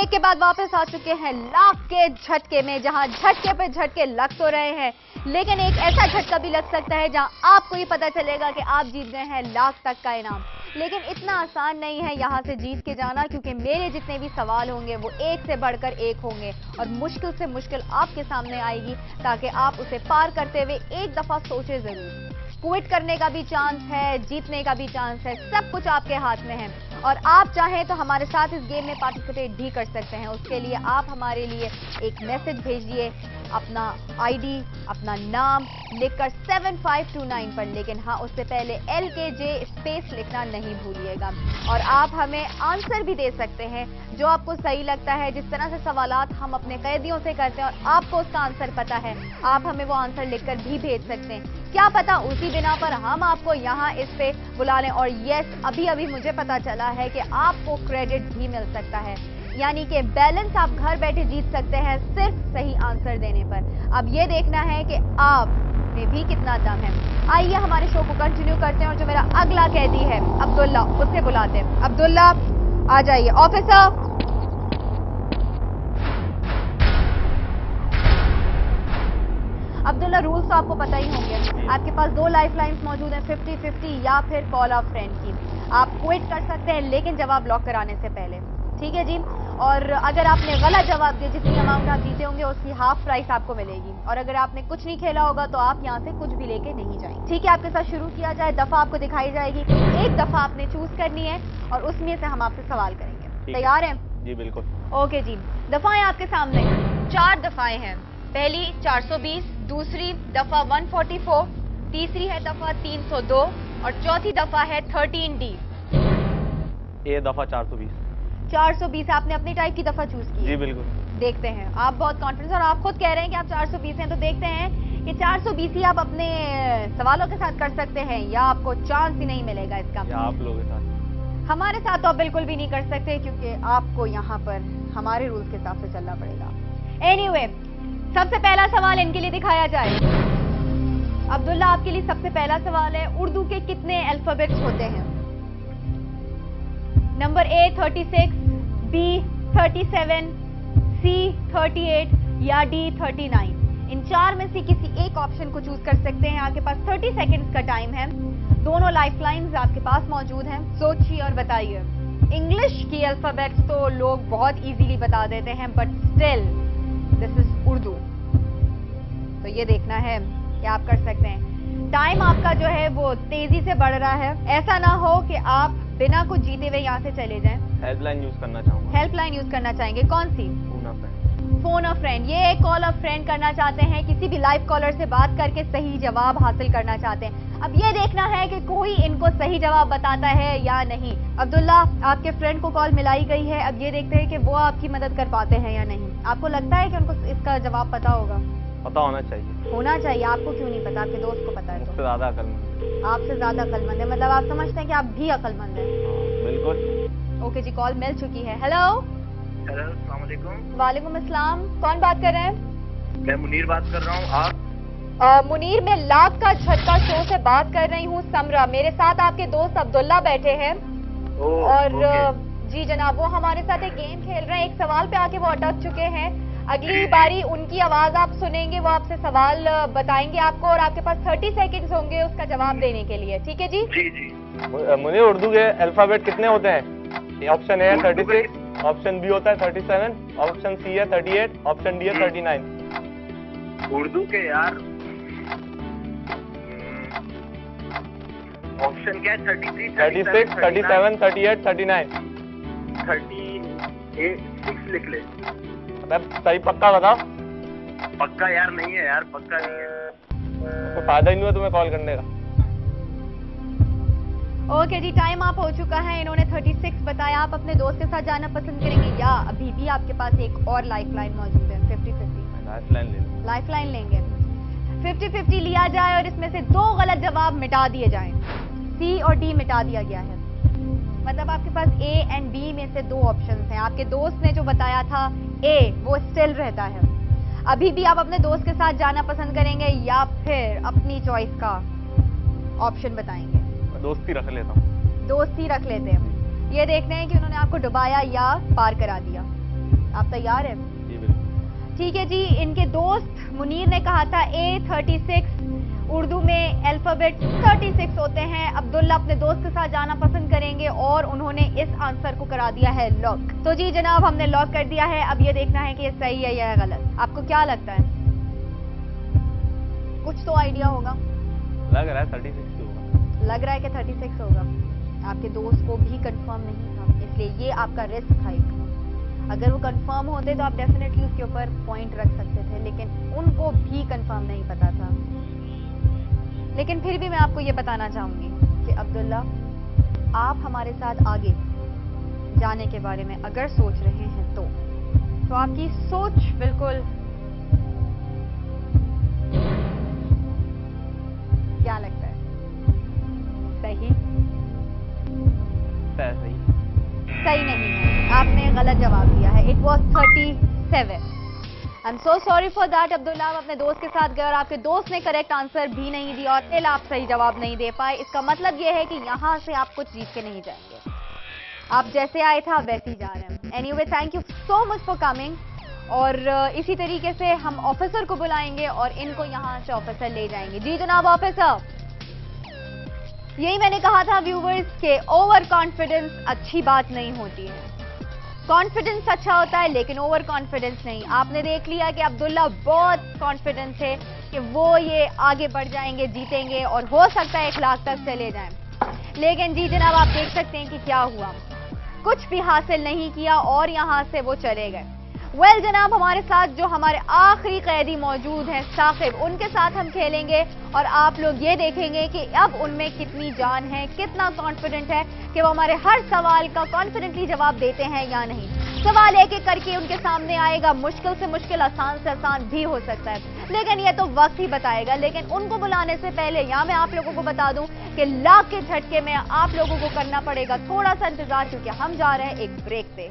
Break के बाद वापस आ चुके हैं लाख के झटके में, जहां झटके पे झटके लग तो रहे हैं, लेकिन एक ऐसा झटका भी लग सकता है जहां आपको ही पता चलेगा कि आप जीत गए हैं लाख तक का इनाम। लेकिन इतना आसान नहीं है यहां से जीत के जाना, क्योंकि मेरे जितने भी सवाल होंगे वो एक से बढ़कर एक होंगे और मुश्किल से मुश्किल आपके सामने आएगी, ताकि आप उसे पार करते हुए एक दफा सोचे जरूर। क्विट करने का भी चांस है, जीतने का भी चांस है, सब कुछ आपके हाथ में है और आप चाहें तो हमारे साथ इस गेम में पार्टिसिपेट भी कर सकते हैं। उसके लिए आप हमारे लिए एक मैसेज भेजिए, अपना आईडी, अपना नाम लिखकर 7529 पर, लेकिन हाँ उससे पहले LKJ स्पेस लिखना नहीं भूलिएगा। और आप हमें आंसर भी दे सकते हैं जो आपको सही लगता है। जिस तरह से सवालात हम अपने कैदियों से करते हैं और आपको उसका आंसर पता है, आप हमें वो आंसर लिखकर भी भेज सकते हैं। क्या पता उसी बिना पर हम आपको यहाँ इस पे बुला लें। और यस, अभी अभी मुझे पता चला है कि आपको क्रेडिट भी मिल सकता है, यानी कि बैलेंस आप घर बैठे जीत सकते हैं सिर्फ सही आंसर देने पर। अब ये देखना है कि आप में भी कितना दम है। आइए हमारे शो को कंटिन्यू करते हैं और जो मेरा अगला कैदी है अब्दुल्ला, उससे बुलाते हैं। अब्दुल्ला आ जाइए। ऑफिसर, अब्दुल्ला रूल्स तो आपको पता ही होंगे। आपके पास दो लाइफ लाइन्स मौजूद हैं, 50-50 या फिर कॉल ऑफ फ्रेंड की। आप क्विट कर सकते हैं लेकिन जवाब लॉक कराने से पहले, ठीक है जी। और अगर आपने गलत जवाब दिया, जितनी अमाउंट आप जीते होंगे उसकी हाफ प्राइस आपको मिलेगी। और अगर आपने कुछ नहीं खेला होगा तो आप यहाँ से कुछ भी लेके नहीं जाएंगे, ठीक है। आपके साथ शुरू किया जाए, दफा आपको दिखाई जाएगी, एक दफा आपने चूज करनी है और उसमें से हम आपसे सवाल करेंगे। तैयार हैं? जी बिल्कुल। ओके जी, दफाएं आपके सामने 4 दफाएं हैं। पहली 420, दूसरी दफा 144, तीसरी है दफा 302 और चौथी दफा है 13D। ये दफा 420। 420 आपने अपनी टाइप की दफा चूज की? जी बिल्कुल। देखते हैं, आप बहुत कॉन्फिडेंस और आप खुद कह रहे हैं कि आप 420 हैं, तो देखते हैं कि 420 ही आप अपने सवालों के साथ कर सकते हैं या आपको चांस ही नहीं मिलेगा इसका। या आप लोगों के साथ? हमारे साथ तो आप बिल्कुल भी नहीं कर सकते, क्योंकि आपको यहाँ पर हमारे रूल्स के हिसाब से चलना पड़ेगा। एनीवे, सबसे पहला सवाल इनके लिए दिखाया जाए। अब्दुल्ला, आपके लिए सबसे पहला सवाल है, उर्दू के कितने अल्फाबेट्स होते हैं? नंबर A 36, B 37, C 38 या D 39। इन चार में से किसी एक ऑप्शन को चूज कर सकते हैं। आपके पास 30 सेकंड्स का टाइम है। दोनों लाइफलाइंस आपके पास मौजूद हैं, सोचिए और बताइए। इंग्लिश की अल्फाबेट्स तो लोग बहुत इजीली बता देते हैं, but still this is Urdu, तो ये देखना है कि आप कर सकते हैं। टाइम आपका जो है वो तेजी से बढ़ रहा है। ऐसा ना हो कि आप बिना कुछ जीते हुए यहाँ से चले जाएं। हेल्पलाइन यूज करना चाहूंगा। हेल्पलाइन यूज करना चाहेंगे? कौन सी? फोन अ फ्रेंड। ये एक कॉल ऑफ फ्रेंड करना चाहते हैं, किसी भी लाइव कॉलर से बात करके सही जवाब हासिल करना चाहते हैं। अब ये देखना है कि कोई इनको सही जवाब बताता है या नहीं। अब्दुल्ला, आपके फ्रेंड को कॉल मिलाई गई है, अब ये देखते हैं कि वो आपकी मदद कर पाते हैं या नहीं। आपको लगता है कि उनको इसका जवाब पता होगा? पता होना चाहिए। होना चाहिए। आपको क्यों नहीं पता? आपके दोस्त को पता है? मुझसे ज्यादा अकलमंद। आपसे ज्यादा अकलमंद है, मतलब आप समझते हैं कि आप भी अकलमंद हैं? बिल्कुल। ओके जी, कॉल मिल चुकी है। हेलो। हेलो, अस्सलाम वालेकुम। वालेकुम अस्सलाम। कौन बात कर रहे हैं? मैं मुनीर बात कर रहा हूँ। आप? मुनीर, मैं लाख का झटका शो से बात कर रही हूँ, समरा। मेरे साथ आपके दोस्त अब्दुल्ला बैठे हैं। और जी जनाब, वो हमारे साथ एक गेम खेल रहे हैं। एक सवाल पे आके वो अटक चुके हैं। अगली बारी उनकी आवाज आप सुनेंगे, वो आपसे सवाल बताएंगे आपको और आपके पास 30 सेकंड्स होंगे उसका जवाब देने के लिए, ठीक है जी? जी जी। मुनीर, उर्दू के अल्फाबेट कितने होते हैं? ऑप्शन ए है 36, ऑप्शन बी होता है 37, ऑप्शन सी है 38, ऑप्शन डी है 39। उर्दू के यार ऑप्शन क्या है? 33, 36, 37, 38, 39। 36 लिख ले। सही पक्का बताओ। पक्का यार नहीं है यार, पक्का नहीं है। तो फायदा ही नहीं हुआ तुम्हें कॉल करने का। ओके जी, टाइम आप हो चुका है। इन्होंने 36 बताया। आप अपने दोस्त के साथ जाना पसंद करेंगे या अभी भी आपके पास एक और लाइफलाइन मौजूद है? 50-50 लाइफलाइन ले। लाइफलाइन लेंगे। 50-50 लिया जाए और इसमें से 2 गलत जवाब मिटा दिए जाएं। सी और डी मिटा दिया गया है, मतलब आपके पास ए एंड बी में से 2 ऑप्शंस हैं। आपके दोस्त ने जो बताया था ए, वो स्टिल रहता है। अभी भी आप अपने दोस्त के साथ जाना पसंद करेंगे या फिर अपनी चॉइस का ऑप्शन बताएंगे? दोस्ती रख लेता हूँ। दोस्ती रख लेते हैं। ये देखते हैं कि उन्होंने आपको डुबाया या पार करा दिया। आप तैयार हैं? जी बिल्कुल। ठीक है जी, इनके दोस्त मुनीर ने कहा था A36, उर्दू में अल्फाबेट 36 होते हैं। अब्दुल्ला अपने दोस्त के साथ जाना पसंद करेंगे और उन्होंने इस आंसर को करा दिया है लॉक। तो जी जनाब, हमने लॉक कर दिया है। अब ये देखना है कि ये सही है या गलत। आपको क्या लगता है? कुछ तो आइडिया होगा। लग रहा है 36 ही होगा। लग रहा है कि 36 होगा। आपके दोस्त को भी कंफर्म नहीं था, इसलिए ये आपका रिस्क था एक। अगर वो कंफर्म होते तो आप डेफिनेटली उसके ऊपर पॉइंट रख सकते थे, लेकिन उनको भी कंफर्म नहीं पता था। लेकिन फिर भी मैं आपको ये बताना चाहूंगी कि अब्दुल्ला, आप हमारे साथ आगे जाने के बारे में अगर सोच रहे हैं तो आपकी सोच बिल्कुल, क्या लगता है, सही? सही नहीं है, आपने गलत जवाब दिया है। It was 37। I am so sorry for that Abdullah. आप अपने दोस्त के साथ गए और आपके दोस्त ने करेक्ट आंसर भी नहीं दिया और फिर आप सही जवाब नहीं दे पाए। इसका मतलब ये है कि यहाँ से आप कुछ जीत के नहीं जाएंगे। आप जैसे आए थे आप वैसे ही जा रहे हैं। Anyway, thank you so much for coming. और इसी तरीके से हम ऑफिसर को बुलाएंगे और इनको यहाँ से ऑफिसर ले जाएंगे। जी जनाब ऑफिसर, यही मैंने कहा था व्यूवर्स के ओवर कॉन्फिडेंस अच्छी बात नहीं होती है। कॉन्फिडेंस अच्छा होता है लेकिन ओवर कॉन्फिडेंस नहीं। आपने देख लिया कि अब्दुल्ला बहुत कॉन्फिडेंस है कि वो ये आगे बढ़ जाएंगे, जीतेंगे और हो सकता है 1 लाख तक चले जाएं। लेकिन जी जनाब, आप देख सकते हैं कि क्या हुआ, कुछ भी हासिल नहीं किया और यहां से वो चले गए। वेल जनाब, हमारे साथ जो हमारे आखिरी कैदी मौजूद हैं साकिब, उनके साथ हम खेलेंगे और आप लोग ये देखेंगे कि अब उनमें कितनी जान है, कितना कॉन्फिडेंट है कि वो हमारे हर सवाल का कॉन्फिडेंटली जवाब देते हैं या नहीं। सवाल एक एक करके उनके सामने आएगा, मुश्किल से मुश्किल, आसान से आसान भी हो सकता है, लेकिन ये तो वक्त ही बताएगा। लेकिन उनको बुलाने से पहले यहाँ मैं आप लोगों को बता दूं कि लाख के झटके में आप लोगों को करना पड़ेगा थोड़ा सा इंतजार, क्योंकि हम जा रहे हैं एक ब्रेक पे।